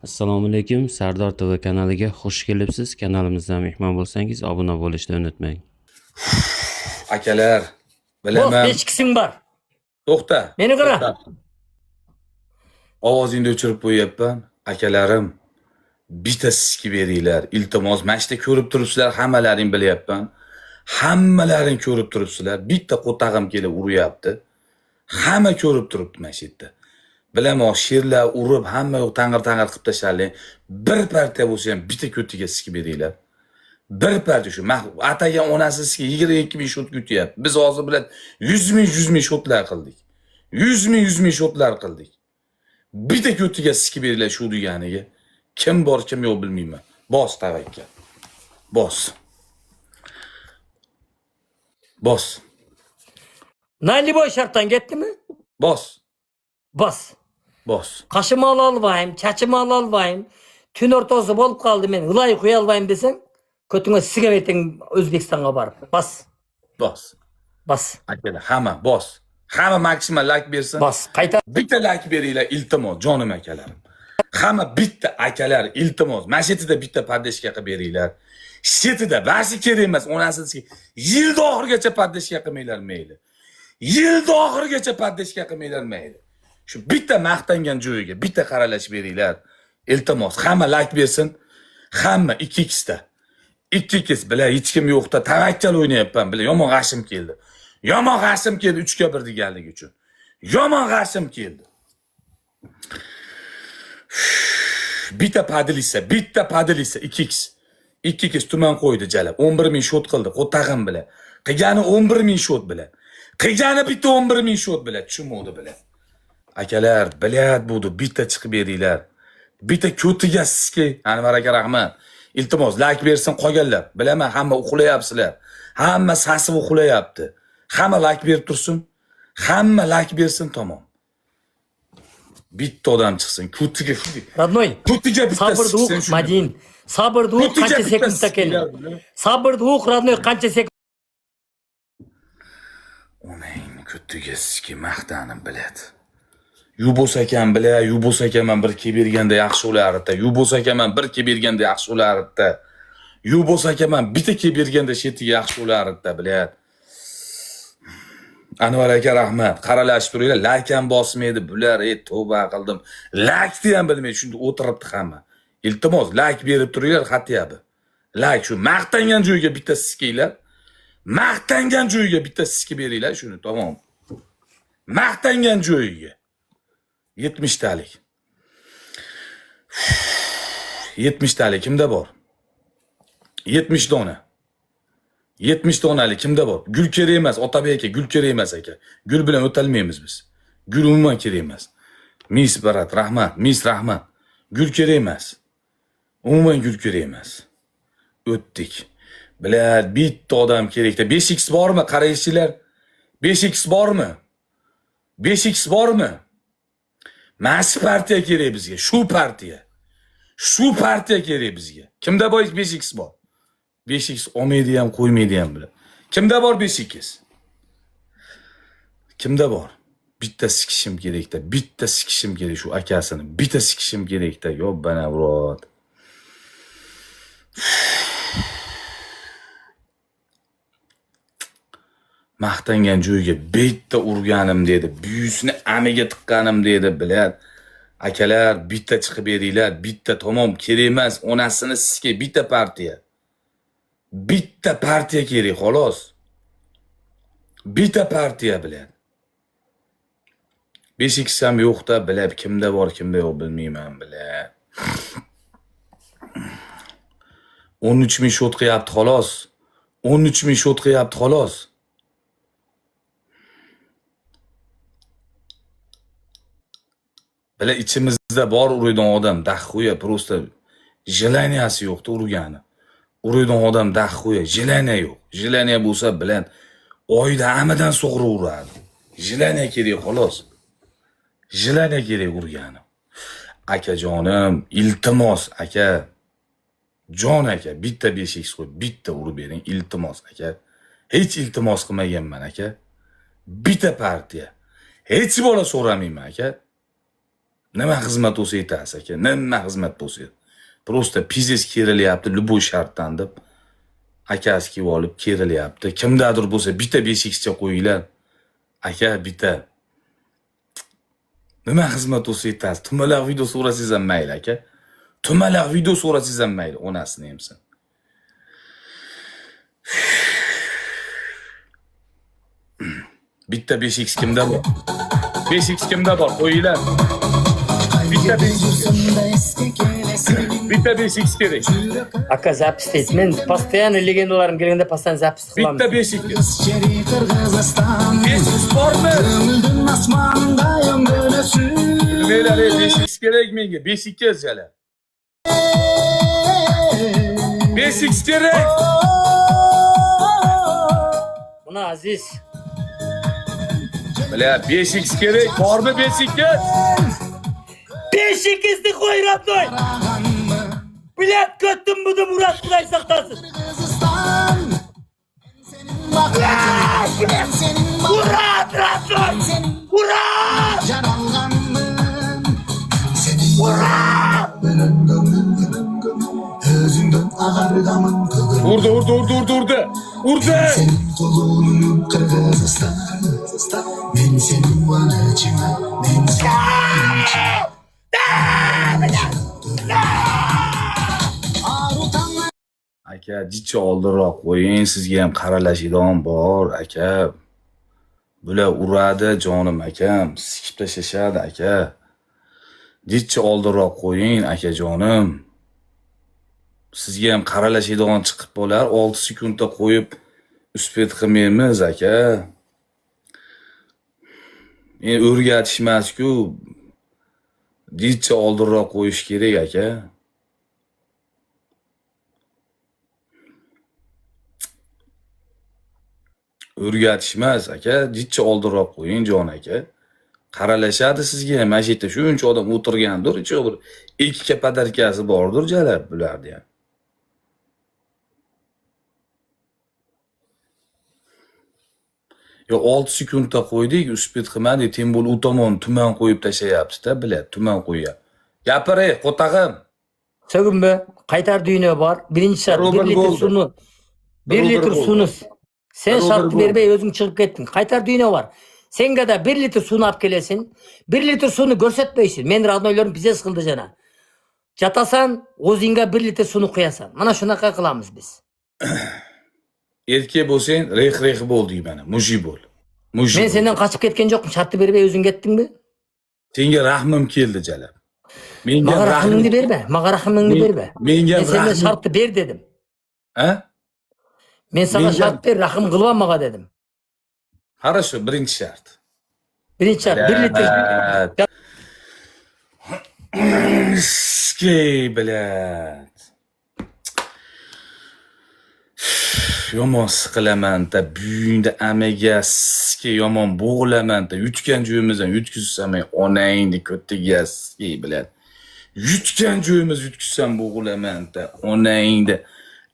Assalomu alaykum, Sardor TV kanaliga xush kelibsiz. Kanalimizdan mehmon bo'lsangiz, obuna bo'lishni unutmang. Akalar, Bak bilaman. 5 kişin var. To'xta. Beni qara. Ovozingni o'chirib qo'yapman. Akalarim, bitta sizga beringlar. Iltimos, mana shunda ko'rib turibsizlar, hammalaring bilyapman. Hammalaring ko'rib turibsizlar. Bitta qo'tag'im kelib uryapti. Hamma ko'rib turibdi mana shu yerda. Bilaman, sherlar urib, hamma yoq tang'ir-tang'ir qilib tashlaring. Bir partiya bo'lsa ham bitta ko'tiga sizga beringlar. Bir partiya shu. Atagan onasi sizga 22 ming shot kutyapti. Biz hozir bilan 100 ming shotlar qildik. 100 ming shotlar qildik. Bitta ko'tiga sizga beringlar shu deganiga. Kim bor, kim yo'q bilmayman. Bos tavakkal. Bos. Bos. Nayliboy şarttan gitti mi? Bos. Bas. Bos. Kaşımı alalbayım, çaçımı alalbayım. Tün ortası bolup kaldı men. Ilay koyalbayım desen. Kötüne sigaretin Özbekistan'a varıp. Bas. Bos. Bas. Akalar, hamma bos. Hamma maksimal like bersin. Bas. Kayta. Bitta like beringlar, iltimos, jonim akalarim. Hamma bitta akalar, iltimos. Mashetida bitta podeshka qilib beringlar. Shetida basi kerak emas, onasizga yilda oxirigacha podeshka qilmanglar mayli. Yilda oxirigacha podeshka qilmanglar mayli. Shu bitta maqtangan joyiga bitta qaralash beringlar. Iltimos, hamma like bersin. Hamma 2x da. 2x bilan hech kim yo'qda tavakkal o'ynayapman bilan. Yomon g'ashim keldi. Yomon g'ashim keldi 3-1 deganligi uchun. Yomon g'ashim keldi. Bitta padilisa 2x. 2x tuman qo'ydi jalab. 11 ming shot qildi qo'tag'im bilan. Qilgani 11 ming shot bilan. Qilgani bitta 11 ming shot bilan, tushunmovdi bilan. Akalar, bilat bo'ldi, bitta chiqib beringlar. Bitta ko'tiga sizga, Anvar aka rahmat. Iltimos, like bersin qolganlar. Bilaman, hamma uxlayapsizlar. Hamma sasib uxlayapti. Hamma like berib tursin. Hamma like bersin, tamom. Bitta odam chiqsin. Ko'tiga shunday. Родной. Ko'tiga bitta Sabır chiqsin. duğuk Madin. Sabır duğuk qancha sekundda keldi. Sabır duğuk Родной qancha sekund. Onang ko'tiga sizga maqtanim biladi. Yu bo'lsa ekan bilar, yu bo'lsa ekan men bir kelib berganda yaxshi bo'lardi. Yu bo'lsa ekan men bir kelib berganda yaxshi bo'lardi. Yu bo'lsa ekan men bitta kelib berganda shetiga yaxshi bo'lardi, bilat. Anvar aka rahmat. Qaralashib turinglar. Like ham bosmaydi bular. Tavba qildim. Like ham bilmaydi, shunda o'tiribdi hamma. Iltimos, like berib turinglar, xatyabi. Like shu maqtangan joyga bitta siskinglar. Maqtangan joyga bitta siski beringlar shuni, tamom. Maqtangan joyiga 70 talik. 70 talik kimda bor? 70 dona. 70 donalik kimda bor? Gul kerak emas, Otabek aka, gul kerak emas aka. Gul bilan o'talmaymiz biz. Gul umuman kerak emas. Mis barat, rahmat, mis rahmat. Gul kerak emas. Umuman gul kerak emas. O'tdik. Bilar, bitta odam kerakda. 5x bormi, qaraychilar? 5x bormi? 5x bormi? Mas partiya kerak bizga, shu partiya. Shu partiya kerak bizga. Kimda bor 5x bor? 5x olmaydi ham, qo'ymaydi ham bilan. Kimda bor 5x? Kimda bor? Bitta sikishim kerakda, bitta sikishim kerak shu akasini. Bitta sikishim kerakda, yo'bbana urod. Maqtangan joyiga bitta urganim dedi. Buyusini amiga tiqqanim dedi, bilar. Akalar, bitta chiqib beringlar, bitta tamom kerak emas, onasini sizga bitta partiya. Bitta partiya kerak, xolos. Bitta partiya bilan. 5x ham yo'qda, bilab kimda bor, kimda yo'q bilmayman, bilar. 13 ming shot qilyapti, xolos. 13 ming shot qilyapti, xolos. Bilar ichimizda bor uruydan odam, daxxuya, prosta jelaniyasi yo'qda urgani. Uruydan odam daxxuya, jelaniya yo'q. Jelaniya bo'lsa bilan oyda amadan sug'urib uradi. Jelaniya kerak, xolos. Jelaniya kerak urgani. Akajonim, iltimos aka. Jon aka, bitta 5x qo'y, bitta urib bering, iltimos aka. Hech iltimos qilmaganman aka. Bitta partiya. Hech bola so'ramayman aka. Nima xizmat bo'lsa aytasiz aka, nima xizmat bo'lsa. Prosta pizes kerilyapti, любой shartdan deb. Akasi kelib olib kerilyapti. Kimdadir bo'lsa bitta 5xcha qo'yinglar. Aka bitta. Nima xizmat bo'lsa aytasiz. Tumalaq video so'rasangiz ham mayli aka. Tumalaq video so'rasangiz ham mayli, onasini emsin. Bitta 5x kimda bor? 5x kimda bor? Qo'yinglar. Bitta 5x kerak. Aka zapis deydi. Men постоянно legendalarim kelganda постоянно zapis qilamiz. Bitta 5x. 5x bormi? Nimalar 5x kerak menga? 5x kerak. 5x kerak. Buna aziz. Bala 5x kerak. Bormi 5x? 5x'ni qo'y Rabdoy. Bilet köttüm budu Murat Kuday saktasın. Murat Rabdoy. Murat. Murat. Urdu. Urdu. Aka, jicha oldinroq qo'ying, sizga ham qaralashadigan bor, aka. Bular uradi jonim akam, sikib tashlashadi aka. Jicha oldinroq qo'ying, aka jonim. Sizga ham qaralashadigan chiqib bo'lar, 6 sekundda qo'yib uspet qilmaymiz aka. Men o'rgatishmas-ku. Jicha oldinroq qo'yish kerak aka. O'rgatishmas aka, jicha oldinroq qo'ying jon aka. Qaralashadi sizga ham, mana shu yerda shuncha odam o'tirgandir, ichida bir ikki padarkasi bordir jalab bularni ham. Yo 6 sekundda qo'ydik, uspet qilmadik, tem bo'l u tomon tuman qo'yib tashlayapti-da, biladi, tuman qo'yadi. Gapiray, qo'tag'im. Sögünbe qaytar düğüne var. Birinci şart 1 litre sunu. 1 litre sunu. Sen şartı vermey özün çıkıp kettin. Qaytar düğüne var. Sen kadar 1 litre sunu alıp gelesin. 1 litre sunu görsetmeysin. Men radnoylarım bize sıkıldı jana. Jatasan, ozinga 1 litre sunu koyasan. Mana şunaqa qilamiz biz. Erkek bo'lsang, reh bo'l deyman, muji bo'l. Muji. Men senden kaçıp ketken jokmun. Şartı vermey özün kettin mi? Senga rahmim keldi jalab. Menga Mağa rahmingni berme. Mağa rahmingni berme. Menga Men senden rahmim. şartı ber dedim. Ha? Men sana Menga- şart ver, rahim qilma mağa dedim. Хорошо, birinchi shart. Birinchi şart 1 litre. Skey, blad. Yomon siqilaman-da, buyingda amaga skey yomon bo'g'laman-da. Yutgan joyimizdan yutkizsam, onangni ko'tiga skey, blad. Yutgan joyimiz yutkizsam bo'g'laman-da, onangni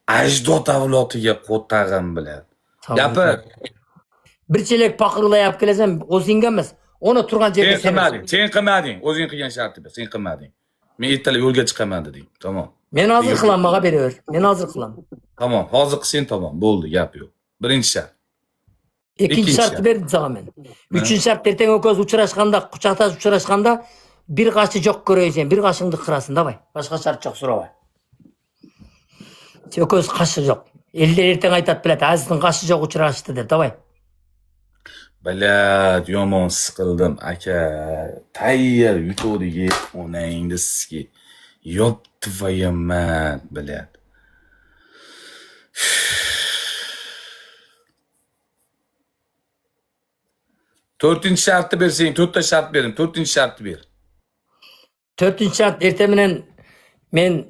ajdod avlodiga qo'tag'im, blad. Gapir. Bir chelak paqirla yapıp kelesem ozinga emas. Onu turgan yerga Sen qilmading. O'zing qilgan sharti bor, sen qilmading. Men ertalab yo'lga chiqaman dedim. Tamam. Men hozir qilaman, mağa beraver. Men hozir qilaman. Tamam, hozir qilsang tamam, bo'ldi, gap yo'q. Birinchi shart. İkinci İkinci şartı şart. verdim sana men. Üçüncü şart erteң ököz uçuraşkanda, kucaktaş uçuraşkanda bir qaşı jok göreysen, bir qaşыңды kırasın davay. Başka şart jok surabay. Ököz qaşı jok. Elder erteң aytat bilet, Aziz'in qaşı jok uçuraştı deb, davay. Bilad, yomon siqildim aka. Tayyor yutuvdigi onangni sizga yop tvoyaman, bilad. To'rtinchi shartni bersang, to'rtta shart berin, to'rtinchi shartni ber. Dördüncü şart erteminen men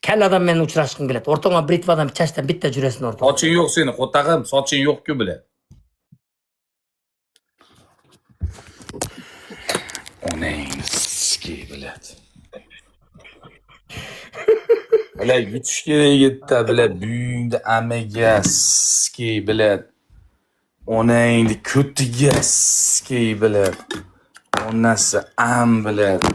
kel adam men uçuraşkın kelet. Ortağa britvadan çaştan bitta juresin ortağa. Soching yo'q seni, qo'tag'im, soching yo'q-ku, bilad. Onangni sizga, bilad. Bilad, yutish kerak edi, bilad, buyingda amaga sizga, bilad. Onangni ko'tiga sizga, bilad. Onasi am biladi.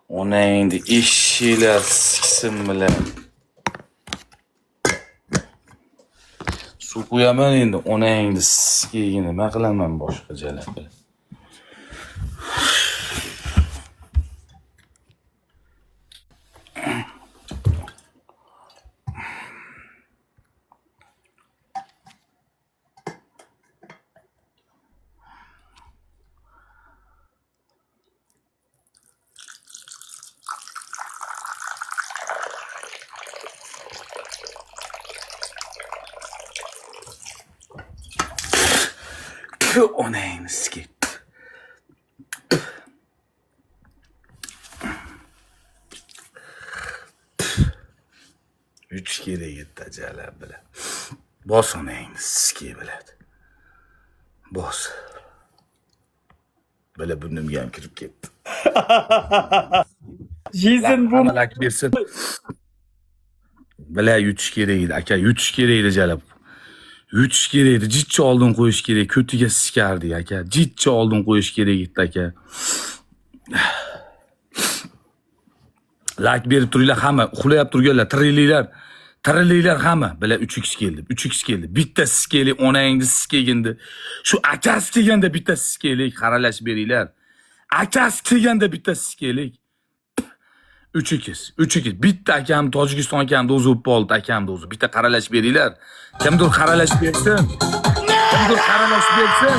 Ona endi eshiklar siksin biladi. Suv qo'yaman endi, ona endi sikigini nima qilaman boshqa jalab bilan. Ona endi sikig. Uch kere yetti jalab bilan. Bos ona endi sikig biladi. Bos. Böyle burnumga ham kirib ketdi. Jason bu Amalak bersin. Bila yutish kerak edi, aka, yutish kerak edi jalab. Yutish kerak edi, jitcha oldin qo'yish kerak, ko'tiga sikardi aka. Jitcha oldin qo'yish kerak edi aka. Like berib turinglar hamma, uxlayib turganlar, tirilinglar hamma. Bila 3x keldi, 3x keldi. Bitta siz keling, onangni siz kelgindi. Shu akasi kelganda bitta siz keling, qaralash beringlar. Akasi kelganda bitta siz keling. 3-2. Bitta akam Tojikiston akamni o'zi o'pib oldi, akamni o'zi. Bitta qaralash beringlar. Kimdir qaralash bersin. Kimdir qaralash bersin.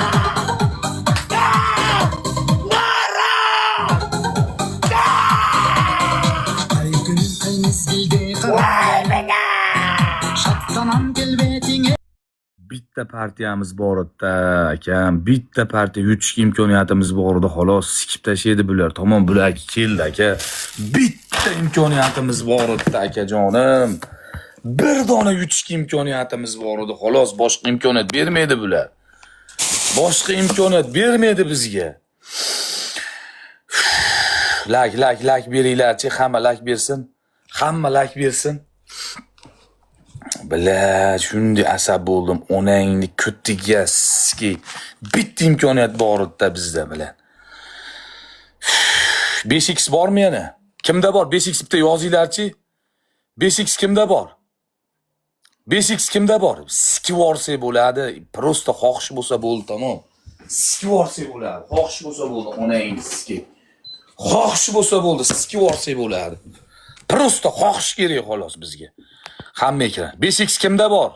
Bitta partiyamiz bor edi, akam. Bitta partiya yutishga imkoniyatimiz bor edi, xolos sikib tashlaydi bular. Tamom, bular keldi, aka. Bitta imkoniyatimiz bor edi, akajonim. Bir dona yutishga imkoniyatimiz bor edi, xolos boshqa imkoniyat bermaydi bular. Boshqa imkoniyat bermaydi bizga. Like beringlar-chi, hamma like bersin. Hamma like bersin. Bila, shunday asab bo'ldim. Onangni ko'tiga siski. Bitta imkoniyat bor edi bizda bilan. 5x bormi yana? Kimda bor? 5x bitta yozinglar-chi. 5x kimda bor? 5x kimda bor? Sikib yorsa bo'ladi. Prosta xohish bo'lsa bo'ldi, tamom. Sikib yorsa bo'ladi. Xohish bo'lsa bo'ldi, onangni siski. Xohish bo'lsa bo'ldi, sikib yorsa bo'ladi. Prosta xohish kerak xolos bizga. Hamma ekran. 5x kimda bor?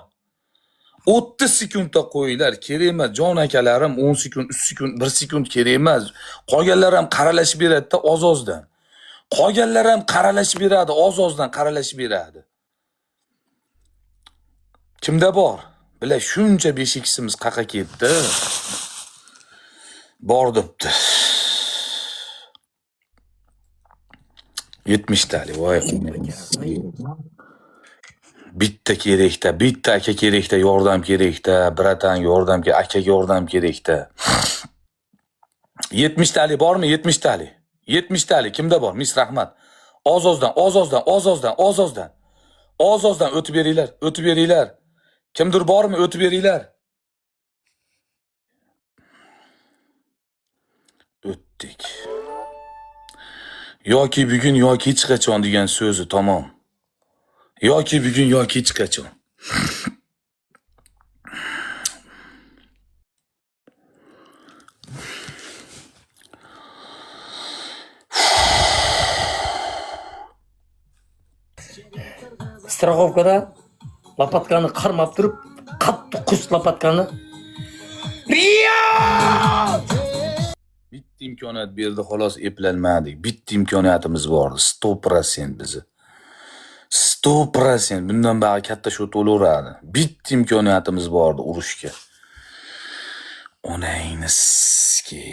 30 sekundda qo'yinglar. Kerak emas, jon akalarim, 10 sekund, 3 sekund, 1 sekund kerak emas. Qolganlar ham qaralashib beradi-da oz-ozdan. Qolganlar ham qaralashib beradi, oz-ozdan qaralashib beradi. Kimda bor? Bila, shuncha 5x'imiz qaqa ketdi. Bor debdi. 70 tali, voy. Bitta kerakda, bitta aka kerakda, yordam kerakda, bratan yordam kerak, aka yordam kerakda. 70 tali bormi? 70 tali. 70 tali kimda bor? Mis rahmat. Oz-ozdan o'tib beringlar. Kimdir bormi? O'tib beringlar. O'tdik. Yoki bugun yoki hech qachon degan so'zi tamom. Yoki bugun yoki hech qachon. страховкада lopatkani qarmab turib, qattiq qus lopatkani. Bitta imkoniyat berdi, xolos eplanmadik. Bitta imkoniyatimiz bor, 100% bizi. 100% bundan bari katta shu to'laveradi. Bitta imkoniyatimiz bordi urushga. Onangni siski.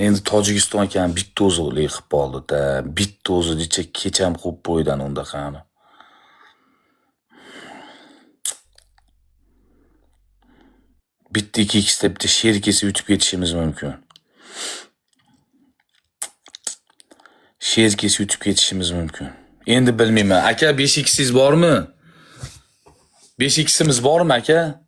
Endi Tojikiston ekan bitta o'zi qilib qoldi-da. Bitta o'zi decha kecham qo'yib qo'ydan unda qani. Bitta 2x'da bitta sher kesib yutib ketishimiz mumkin. Sher kesib yutib ketishimiz mumkin. Endi bilmayman. Aka 5x'ingiz bormi? 5x'imiz bormi aka?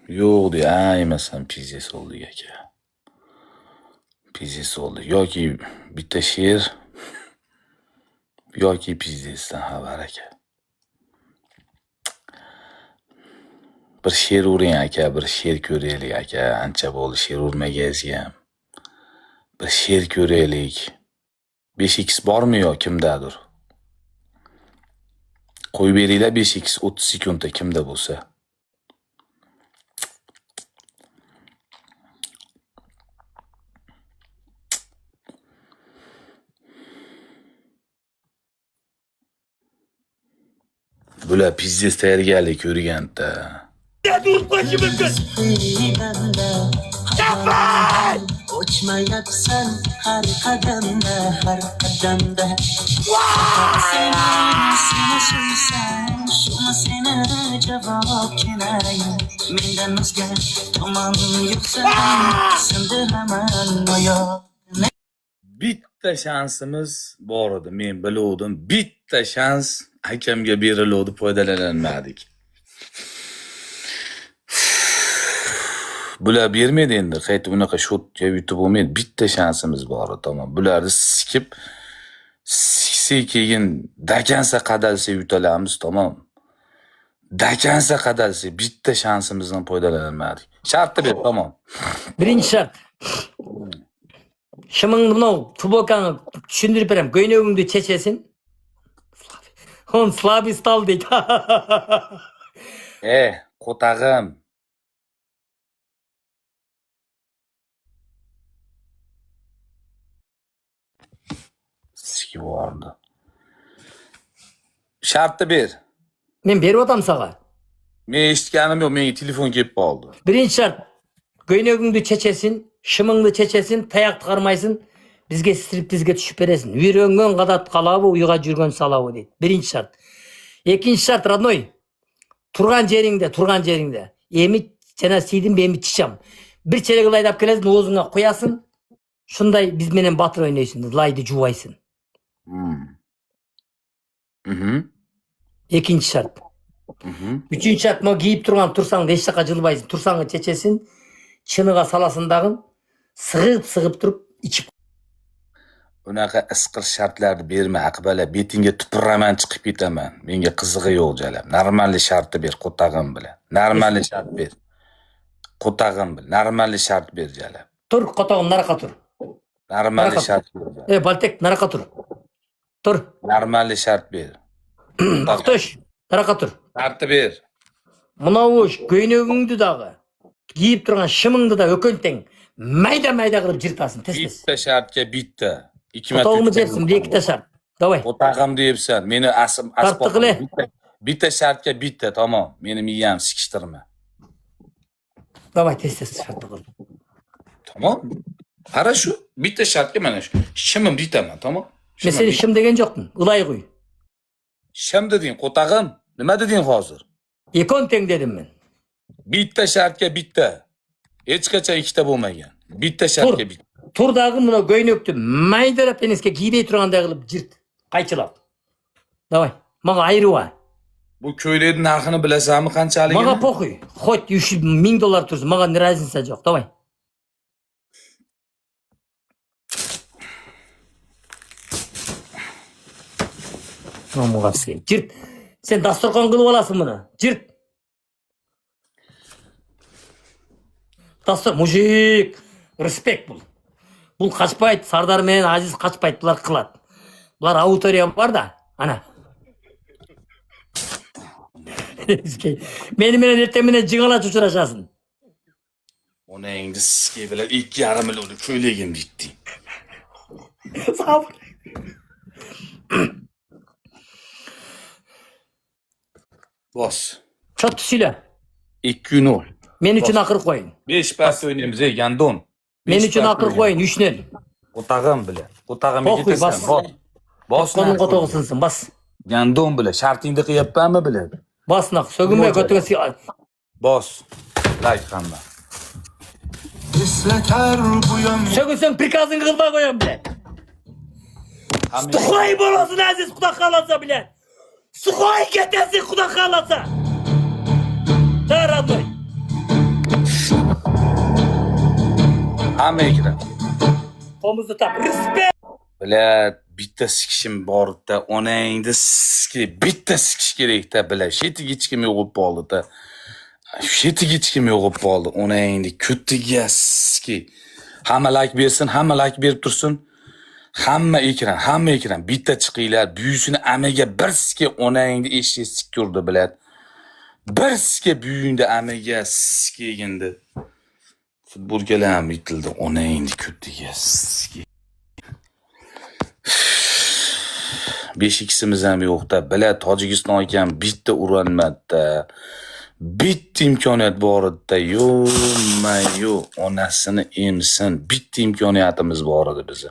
Yo'q de, aymasam pizes oldu aka. Pizes oldu. Yoki bitta she'r yoki pizdesdan xabar aka. Bir she'r uring aka, bir she'r ko'raylik aka. Ancha bo'ldi she'r urmagaysiz-ham. Bir she'r ko'raylik. 5x bormi yo kimdadir? Qo'yib beringlar 5x 30 sekundda kimda bo'lsa. Bular pizdes tayyorgarlik ko'rganda. Uçmayapsan her kademde, her kademde. Seni söylesem, şunu seni cevap kinayım. Menden özge, tamam yoksa sindiremem o yok. Bitta shansimiz bor edi, men biluvdim. Bitta shans hakamga beriluvdi, foydalanolmadik. Bular bermaydi endi, qaytib unaqa shotga yutib bo'lmaydi. Bitta shansimiz bor edi, tamom. Bularni sikib, keyin dakansa qadalsa yutolamiz, tamom. Dakansa qadalsa bitta shansimizdan foydalanolmadik. Shartni ber, tamom. Birinchi shart. Shimingni bunov tubokani tushuntirib beraman. Ko'ynagingni chechasin. On slabi stal deydi. Qo'tag'im. Sikib yubordi. Shartni ber. Men berib o'tam saga. Men eshitganim yo'q, menga telefon kelib qoldi. Birinchi shart. Ko'ynagingni chechasin, shimingni chechasin, tayoq chiqarmaysin. Bizga striptizga tushib berasin. Uyrengen qadat qalabı, uyga жүрген salabı deydi. Birinchi shart. Ikkinchi shart, родной. Turgan jeringde. Emi jana siydim, emi chicham. Bir çelek laydap kelesin, o'zingga qo'yasin. Shunday biz menen batır oynaysin, laydı juvaysın. Ikkinchi shart. Üçüncü şart, ma giyip tursan hech naqa jilbaysin. Tursanı chechesin, chiniga salasin dag'in, sig'ib turib ichib. Unaqa isqir shartlarni berma, aqbala betingga tupuraman chiqib ketaman. Menga qizig'i yo'q jalab. Normalniy shartni ber, qo'tag'im bilan. Normalniy shart ber. Qo'tag'im bilan. Normalniy shart ber jalab. Tur, qotog'im naraqa tur. Normalniy shart ber. Baltek naraqa tur. Tur. Normalniy shart ber. Aqtosh, naraqa tur. Shartni ber. Munavush ko'ynagingni dag'i, giyib turgan shimingni da o'könteң mayda qilib jirtasin, tez. Bitta shartga bitta. Qotog'imni jersin, ikkita shart. Davay. Qo'tag'im deyapsan. Meni Tartiqli. Bitta shartga bitta, tamom. Meni miyam sikishtirma. Davay, tez shart qil. Tamam. Qara shu, bitta shartga mana shu. Shimim deytaman, tamom? Men seni shim degan jo'qdim, ulay qo'y. Shim deding, qo'tag'im. Nima deding hozir? O'könteң dedim men. Bitta shartga bitta. Hech qachon ikkita bo'lmagan. Bitta shartga bitta. Turdagi buni ko'ynakni maydalab penisga kiybey turganday qilib jirt, qaychilab. Davay, maga ayruva. Bu ko'ylakning narxini bilasanmi qanchaligini? Maga po'xuy. Xot $100,000 tursin, maga razница yo'q. Davay. Nomug'asi. Jirt. Sen dasturxon qilib olasin buni. Jirt. Dastur mujik. Respekt bul. Bul qaçpayt, Sardar men Aziz qaçpayt, bular qiladi. Bular auditoriya var da, ana. Meni ertemine jig'alaç uchrashasın. Ona endi sizga bilan 2,5 million ko'ylagim bitdi. Sabr. Bos. Çot söyle. 2-0. Men uchun aqir qo'ying. 5 pas o'ynaymiz, Gandon. Men uchun aqir qo'ying, 3-0. Qo'tag'im bilan. Qo'tag'imga Qo'y, ketasan. bas. Bos. Qo'ning qotog'i sinsin, bas. Gandon bilan shartingni qilyapmanmi bilan? Bas naq, so'ginmay ko'tiga Bos. Like hamma. Esleter bu yön Sökülsün prikazın kılma koyun bile. Sıkayı bolasın aziz kuda kalasa bile. Sıkayı getesin kuda kalasa. Taradı. Hamma ekran. Omuzu tap. Respect. Bilat, bitta sikishim bor-da, onangni sikki, bitta sikish kerak-da, bilat. Shetiga hech kim yo'q bo'ldi-da. Shetiga hech kim yo'q bo'ldi. Onangni ko'tiga sikki. Hamma like bersin, hamma like berib tursin. Hamma ekran, bitta chiqinglar. Buyusini amaga bir sikki onangni eshik sikkurdi, bilat. Bir sikki buyingni amaga sikkigindi. Futbolkalar ham yitildi, onangni ko'tiga sikki. 5x'imiz ham yo'q-da. Bilat, Tojikiston ekan, bitta uranmadi-da. Bitta imkoniyat bor edi-da. Yo'q, onasini emsin. Bitta imkoniyatimiz bor edi bizni.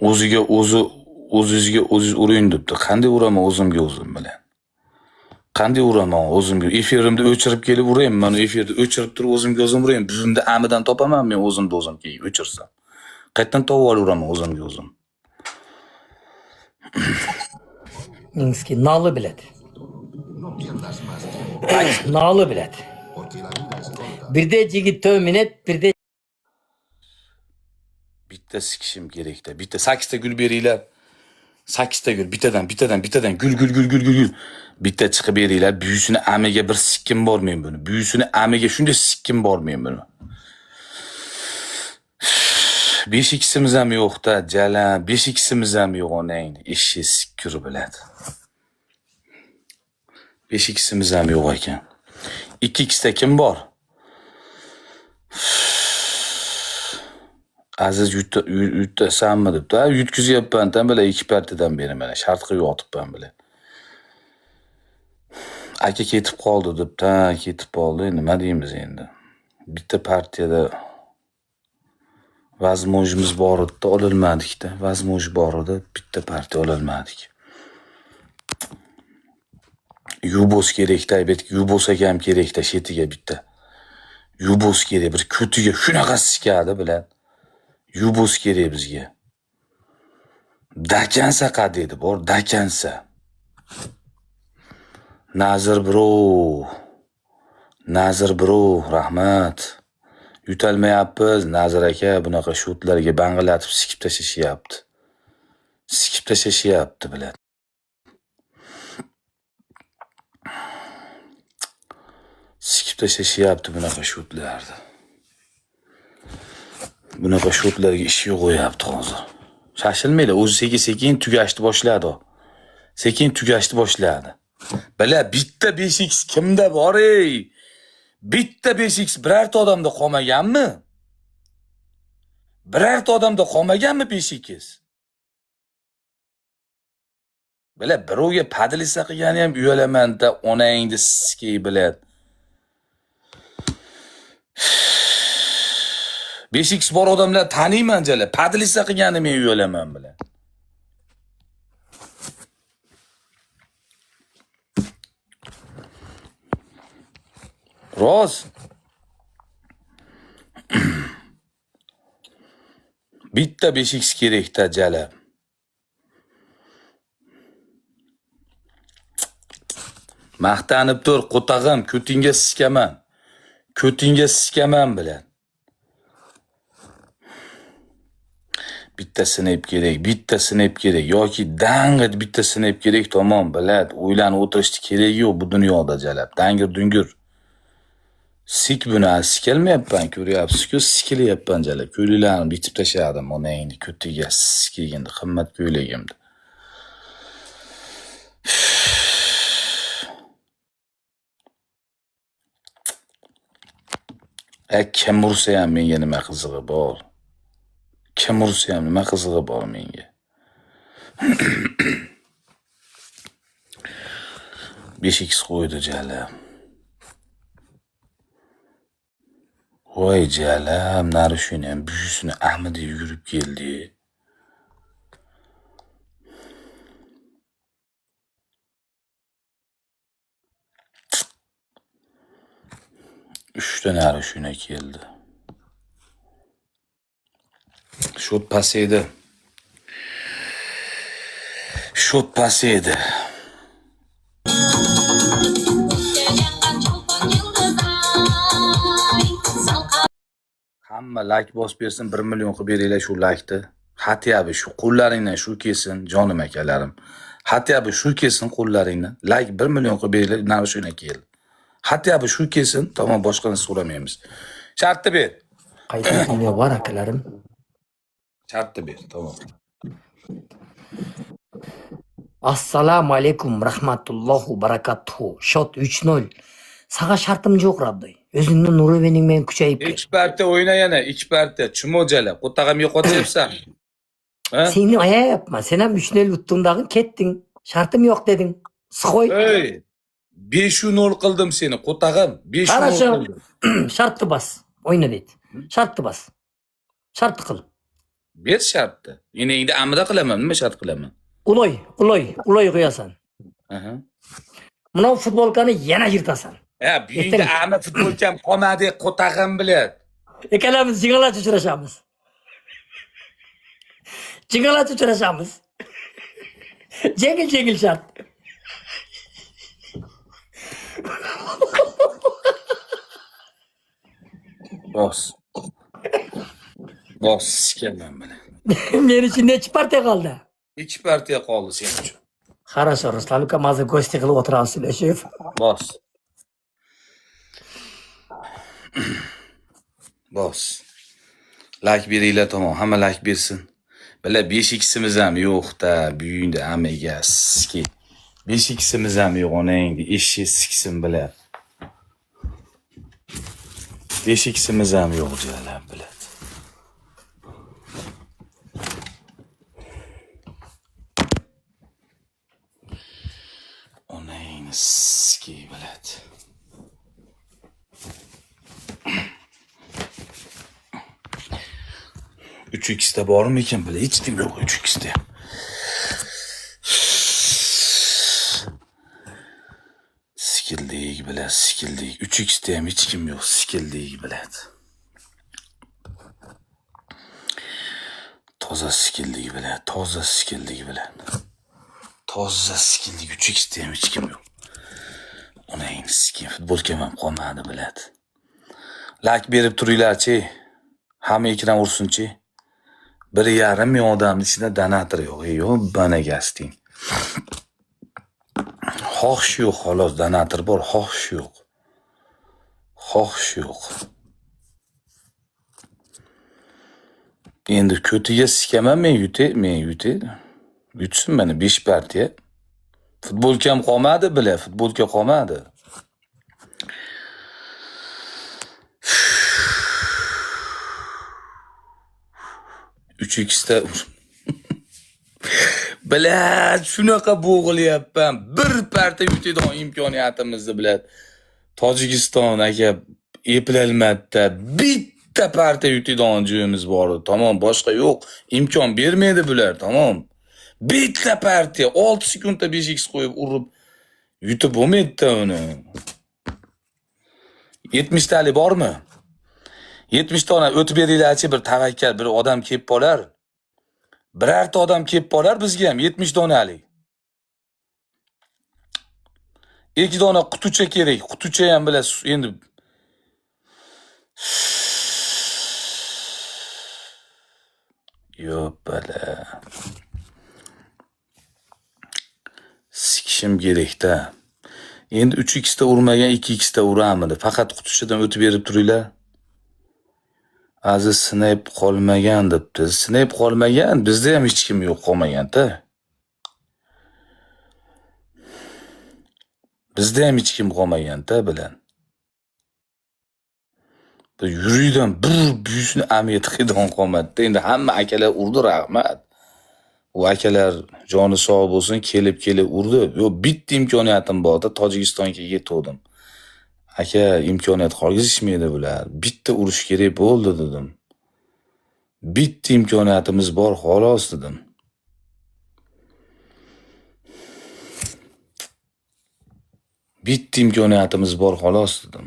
O'zingizga uring debdi. Qanday uraman o'zimga o'zim bilan? Qanday uraman o'zimga? Efirimni o'chirib kelib uraymi? Mana efirni o'chirib turib o'zimga o'zim uraymi? Bunda amidan topaman men o'zimni o'zim keyin o'chirsam. Qayerdan topib olaman o'zimga o'zim? Minski nalı bilet. Nalı bilet. Bir de jigit töminet, bir de Bitta sikishim kerak-da. Bitta 8 ta gul beringlar. 8 ta gul, bittadan gul. Bitta chiqib beringlar. Buyusini amiga bir sikkim bor men buni. Buyusini amiga shunday sikkim bor men buni. 5x'imiz ham yo'q-da, jalan. 5x'imiz ham yo'q onangni. Eshik sikkur biladi. 5x'imiz ham yo'q ekan. 2x da kim bor? Aziz yutasanmi debdi. Yutkazyapman-da, bila 2 partiyadan beri mana shart qilib yotibman bila. Aka ketib qoldi debdi. Ketib qoldi. Nima deymiz endi? Bitta partiyada vazmojimiz bor edi, ololmadik-da. Vazmoj bor edi, bitta partiya ololmadik. Yubos kerak-da, aytdik. Yubos ham kerak-da, shetiga bitta. Yubos kerak, bir ko'tiga shunaqa sikadi bilan. Yubos kerak bizga. Dakansa qadedi bor, dakansa. Nazir bro, rahmat. Yutalmayapmiz, Nazir aka, bunaqa shotlarga bang'illatib sikib tashlashyapti bilan. Sikib tashlashyapti bunaqa shotlarni. Bunaqa shotlarga ish yo'qyapti hozir. Shashilmaydi, o'zi sekin tugashni boshladi. Sekin tugashni boshladi. Bila, bitta 5x kimda bor ey? Bitta 5x birorta odamda qolmaganmi? Birorta odamda qolmaganmi 5x? Bila, birovga padlisa qilgani ham uyalaman-da, onangni sikiy biladi. 5x bor odamlar taniyman jala. Padlisa qilgani men uyalaman bilan. Rost. Bitta 5x kerak-da jala. Maqtanib tur, qo'tag'im, ko'tingga sikaman. Ko'tingga sikaman bilan. Bitta snap kerak, yoki dang'it bitta snap kerak, tamom bilad. O'ylanib o'tirishni keragi yo'q bu dunyoda jalab. Dangir dungur. Sik buni, sikalmayapman, ko'ryapsiz-ku, sikilyapman jalab. Ko'ylaklarni bitib tashladim, onangni ko'tiga sikigindi, qimmat ko'ylagimdi. Kim ursa ham menga nima qizig'i bor? Kim ursa ham nima qizig'i bor menga? 5x qo'ydi jalam. Voy jalam, narishini ham buyusini Ahmad yugurib keldi. 3 nari shuna keldi. Shot pasaydi. Shot pasaydi. Hamma like bosib bersin, 1 million qilib beringlar shu like'ni. Hatyabi shu qo'llaringdan shu kelsin, jonim akalarim. Hatyabi shu kelsin qo'llaringdan. Like 1 million qilib beringlar, nari shuna keldi. Hatyabi shu kelsin, tamom, boshqani so'ramaymiz. Shartni ber. Qaytar dunyo bor akalarim. Shartni ber, tamom. Assalomu alaykum rahmatullohu barakatuhu. Shot 3-0. Sağa şartım yo'q Rabbiy. O'zingning nuri mening men kuchayib kel. 2 parti o'yna yana, 2 parti. Chimo'jala, qo'tag'im yo'qotyapsan. Ha? Seni ayayapman. Sen ham 3-0 utdingdag'in ketding. Shartim yo'q deding. Siqoy. Ey, 5-0 qildim seni, qo'tag'im. 5-0 Qarasha. qildim. Shartni bas. O'yna deydi. Shartni bas. Shartni qil. Ber shartni. Endi amra qilaman, nima shart qilaman? Uloy qo'yasan. Aha. Mana futbolkani yana yirtasan. Ya, buyingda amra futbolkam qolmadi, qo'tag'im bilan. Ikkalamiz jingalach uchrashamiz. Jingalach uchrashamiz. Jengil shart. Bos, sikaman bilan. Men uchun nechi partiya qoldi? 2 partiya qoldi sening uchun. Хорошо, Ruslan uka, mazza go'shti qilib o'tirasizlar, shef. Bos. Bos. Like beringlar, tamom, hamma like bersin. Bilar 5x'imiz ham yo'q-da, buyingda amaga ski. 5x'imiz ham yo'q, onangni eshik siksin bilar. 5x'imiz ham yo'q jiyalar bilar. Onangni ski biladi. Üç x'da bormi ekan bilan? Hech kim yo'q 3x'da. Skildik bilan, skildik. 3x'da ham hech kim yo'q, skildik biladi. Toza skildik bilan, toza skildik bilan. Toza skildik, 3x'da ham hech kim yo'q. Onang skin futbolkam ham qolmadi biladi. Like berib turinglar-chi. Hamma ekran ursin-chi. 1,5 million odamning ichida donator yo'q. Yo'q, bana gasting. Xohish yo'q, xolos, donator bor, xohish yo'q. Xohish yo'q. Endi ko'tiga sikaman men yutay. Yutsin meni 5 partiya. Futbolkam qolmadi bilan, futbolka qolmadi. Üç x'da bilad, shunaqa bo'g'ilyapman. Bir parta yutadigan imkoniyatimizni bilad. Tojikiston aka eplolmadida bitta parta yutadigan joyimiz bor. Tamom, boshqa yo'q. Imkon bermaydi bular, tamom. Bitta partiya 6 sekundda 5x qo'yib urib yutib bo'lmaydi uni. 70 talik bormi? 70 tona o'tib beringlarchi, bir tavakkal bir odam kelib qolar. Birorta odam kelib qolar bizga ham 70 donalik. 2 dona quticha kerak. Quticha ham bilan endi yo'q bala. Sikishim kerak-da. Endi 3x'da urmagan 2x'da uramidi. Faqat qutichadan o'tib berib turinglar. Aziz sinab qolmagan debdi. Sinab qolmagan, bizda ham hech kim yo'q qolmagan-da. Bizda ham hech kim qolmagan-da bilan. Bu yuriydan bir büyüsünü amiyat qilgan qolmadi. Endi hamma akalar urdi, rahmat. U akalar joni sog' bo'lsin, kelib urdi. Yo, bitta imkoniyatim borda Tojikistonga yetdim. Aka, imkoniyat qolgizishmaydi bular. Bitta urush kerak bo'ldi dedim. Bitta imkoniyatimiz bor, xolos dedim. Bitta imkoniyatimiz bor, xolos dedim.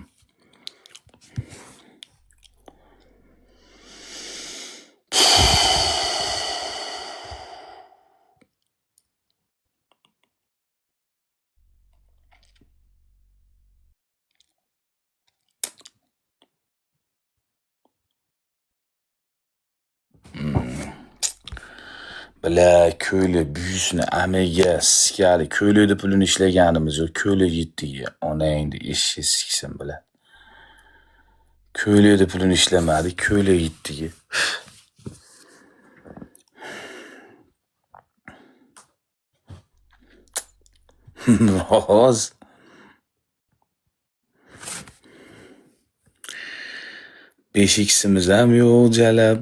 Bile köylü büyüsünü amega sikali. Köylüde pulunu işleganimiz yok. Köylü gitti ya. Ona indi işi siksin bile. Köylüde pulunu işlemedi. Köylü gitti ya. Oz. Beşiksimiz hem yok celep.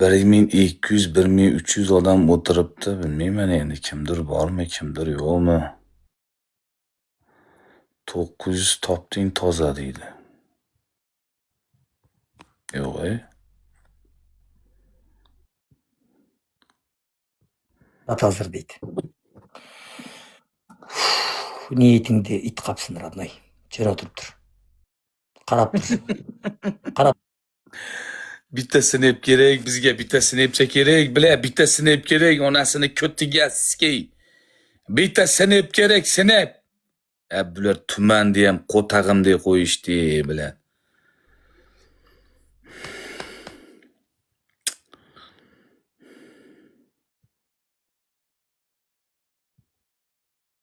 Bir ming 200, 1300 odam o'tiribdi. Bilmayman endi kimdir bormi, kimdir yo'qmi. 900 topding toza deydi. Yo'q Hazır deydi. Niyetingde it kapsın Radnay. Çere oturup dur. Qarab dur. Qarab. Bitta sinep kerak, bizga bitta sinepcha kerak, bile bitta sinep kerak, onasini ko'tiga sikey. Bitta sinep kerak, sinep. Bular tumanni ham qo'tag'imdek qo'yishdi, bile.